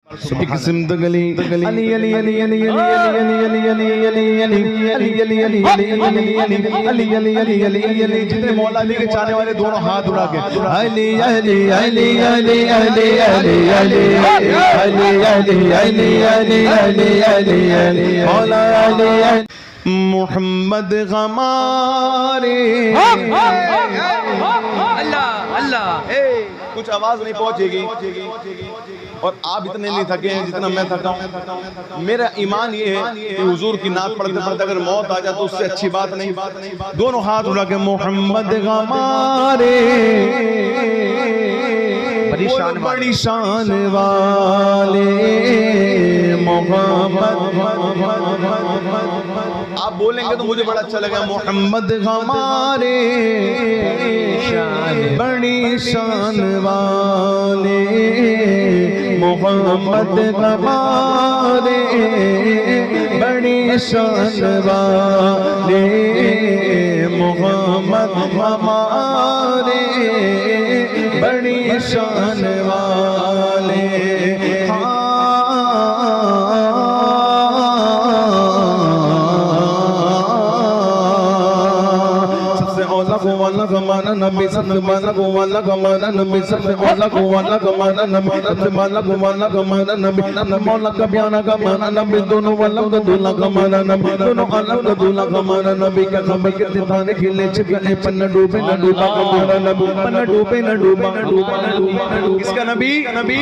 सभी किस्म गली अली अली अली अली अली अली अली अली अली अली अली अली अली अली अली अली अली अली अली जितने मौला अली के चाहने वाले दोनों हाथ उड़ा के अली अली अली अली अली अली अली अली अली अली अली अली अली अली मौला अली मोहम्मद हमारे अल्लाह अल्लाह कुछ आवाज नहीं पहुंचेगी और आप इतने नहीं थके हैं जितना मैं थका हूं। मेरा ईमान ये है कि हुजूर की नात पढ़ते पढ़ते अगर मौत आ जाए तो उससे अच्छी बात नहीं। दोनों हाथ उठा के मोहम्मद हमारे बड़ी शान वाले मोहम्मद। आप बोलेंगे तो मुझे बड़ा अच्छा लगेगा। मोहम्मद हमारे बड़ी शान वाले मोहम्मद हमारे बड़ी शान वाले मोहम्मद हमारे बड़ी शान वाले। वाला कमाना नबी सबसे वाला को वाला कमाना नबी सबसे वाला को वाला कमाना नबी सबसे वाला को वाला कमाना नबी मौला का प्यारा कमाना नबी दोनों वाला का दूल्हा कमाना नबी दोनों अलग का दूल्हा कमाना नबी का खबर के सितारे खिले छिपे पन्ना डूबे न डूबा कमाना नबी पन्ना डूबे न डूबा न डूबा न डूबा। किसका नबी नबी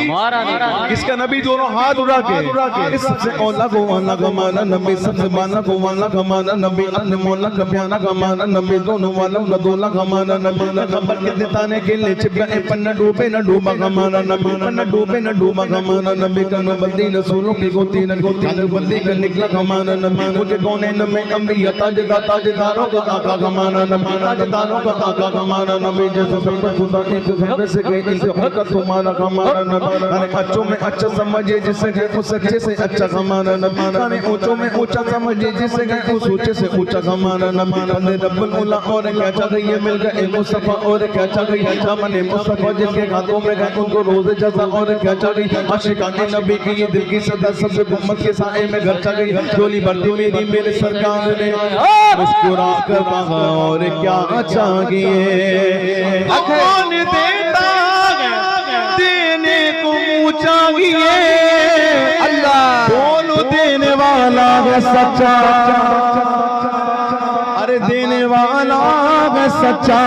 किसका नबी दोनों हाथ उड़ा के सबसे वाला को वाला कमाना नबी सबसे वाला को वाला कमाना नबी अन्य मौला का प्यारा कमाना नबी दोनों वाला का दूल्हा कमाना नबी खबर के सितारे खिले छिपे पन्ना डूबे न डूबा कमाना नबी पन्ना डूबे न डूबा कमाना नबी का नबी रसूलों की गोती न गोती बंदी का निकला कमाना नबी मुझे कोने न में अम्बी ताजदारों का आका कमाना नबी ताजदारों का आका कमाना नबी जैसे सब खुदा एक घर से गए इसे हक तुम्हारा कमाना नबी अरे अच्छों में अच्छा समझे जिससे गए उस अच्छे से अच्छा कमाना नबी अरे ऊंचों में ऊंचा समझे जिससे गए उस ऊंचे से ऊंचा कमाना नबी बंदे रब्बुल उला और क्या चाह गई मिल गए मुस्तफा और क्या चाह गई दामने मुस्तफा जिसके हाथों में गए उनको रोज़े जज़ा और क्या चाह गई आशिकाने नबी की ये दिल की सदा सबसे गुम्मत के साए में घर चाह गई झोली भरती मेरी मेरे सरकार ने मुस्कुरा कर कहा और क्या चाहिए कौन देता देने को मुँह चाहिए अल्लाह बोलो देने वाला है सच्चा अरे देने वाला है सच्चा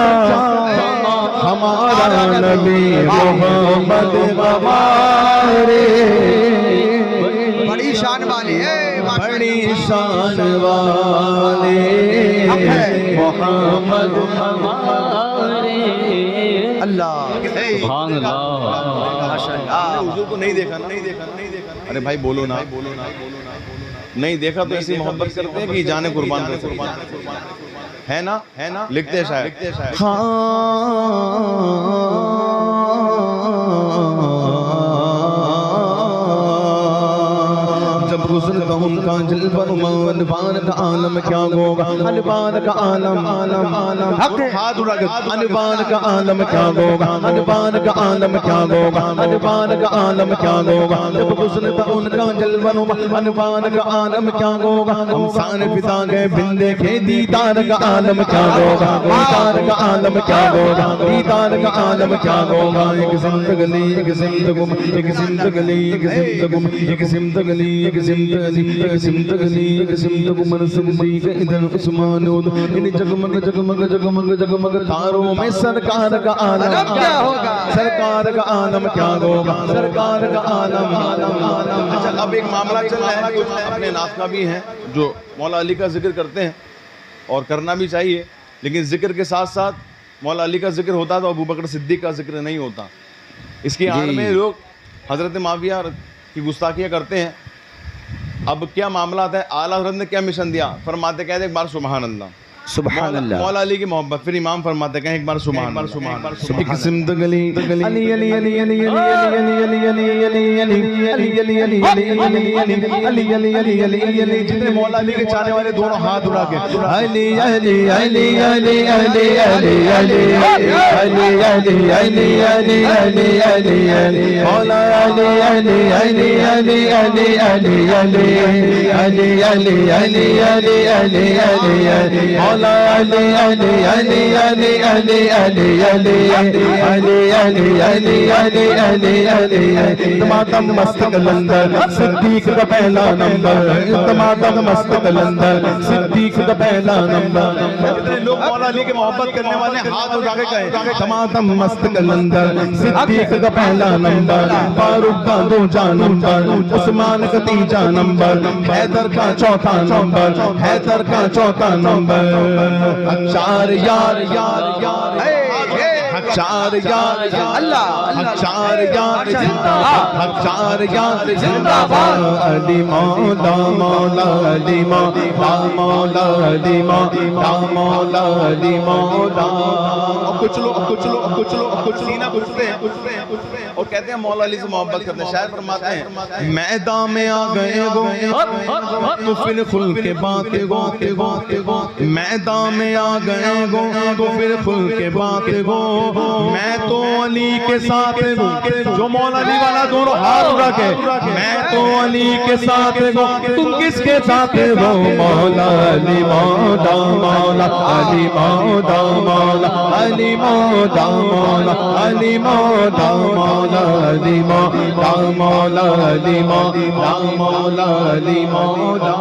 हमारा नबी मोहम्मद हमारे बड़ी शान वाले बड़ी शान वाले मोहम्मद हमारे अल्लाह माशाअल्लाह। हुजूर को नहीं देखा ना अरे भाई बोलो ना नहीं देखा तो ऐसी मोहब्बत करते हैं कि जाने कुर्बान है ना लिखते शायद हाँ जब गुजरता उनका जलवा अनवार का आलम क्या होगा अनवार का आलम हाथ उड़ा के अनवार का आलम क्या होगा अनवार का आलम क्या होगा अनवार का आलम क्या होगा जब गुजरता उनका जलवा अनवार का आलम क्या होगा हम सारे पिता गए बिन देखे दीदार का आलम क्या होगा दीदार का आलम क्या होगा दीदार का आलम क्या होगा एक जिंदगी एक जिंदगी एक जिंदगी एक जिंदगी एक जिंदगी एक इधर उस्मानो इन जगमग जगमग जगमग जगमग तारों में सरकार का आलम क्या होगा सरकार का आलम क्या होगा सरकार का आलम। अच्छा अब एक मामला चल रहा है कुछ अपने नाथ का भी है जो मौला अली का जिक्र करते हैं और करना भी चाहिए लेकिन जिक्र के साथ साथ मौला अली का जिक्र होता तो अबू बकर सिद्दीक का जिक्र नहीं होता। इसकी आड़ में लोग हजरत माविया की गुस्ताखियाँ करते हैं। अब क्या मामला है आला हज़रत ने क्या मिशन दिया फरमाते कहते एक बार सुभान अल्लाह सुभान अल्लाह। मौला अली की मोहब्बत। फिर इमाम फरमाते हैं एक बार सुभान एक किस्म द गली अली अली अली अली अली अली अली अली अली अली अली अली अली अली अली अली अली जितने मौला अली के चाहने वाले दोनों हाथ उड़ा के अली अली अली अली अली अली अली अली अली अली अली अली अली अली मौला अली अली अली अली अली अली अली अली अली अली अली अली अली अली मौला अली अली अली अली अली अली अली अली अली अली अली अली अली तमाम मस्त कलंदर सिद्दीक का पहला नंबर तमाम मस्त कलंदर सिद्दीक का पहला नंबर। कितने लोग मौला अली की मोहब्बत करने वाले हाथ उठा के कहे तमाम मस्त कलंदर सिद्दीक का पहला नंबर फारूक का दूसरा नंबर उस्मान का तीसरा नंबर हैदर का चौथा नंबर हैदर का चौथा नंबर चार यार यार यार चार यार अल्लाह चार यार जिंदाबाद चार यार जिंदाबाद अली मौला मौला अली मौला मौला अली मौला मौला अली मौला। कुछ लोग सीना कुचलते हैं और कहते हैं मौला अली से मोहब्बत करते हैं। शायर फरमाते हैं मैदान में आ गए गो तो फिर खुल के बातें गो मैदान में आ गए गो तो फिर खुल के बातें गो मैं तो अली के साथ हूँ जो मौला अली वाला दोनों हाथ उठा के मैं तो अली के साथ हूँ तुम किसके साथ हो मौला अली मौला मौला अली मौला मौला अली मौला मौला अली मौला मौला अली मौला मौला अली मौला मौला अली मौला।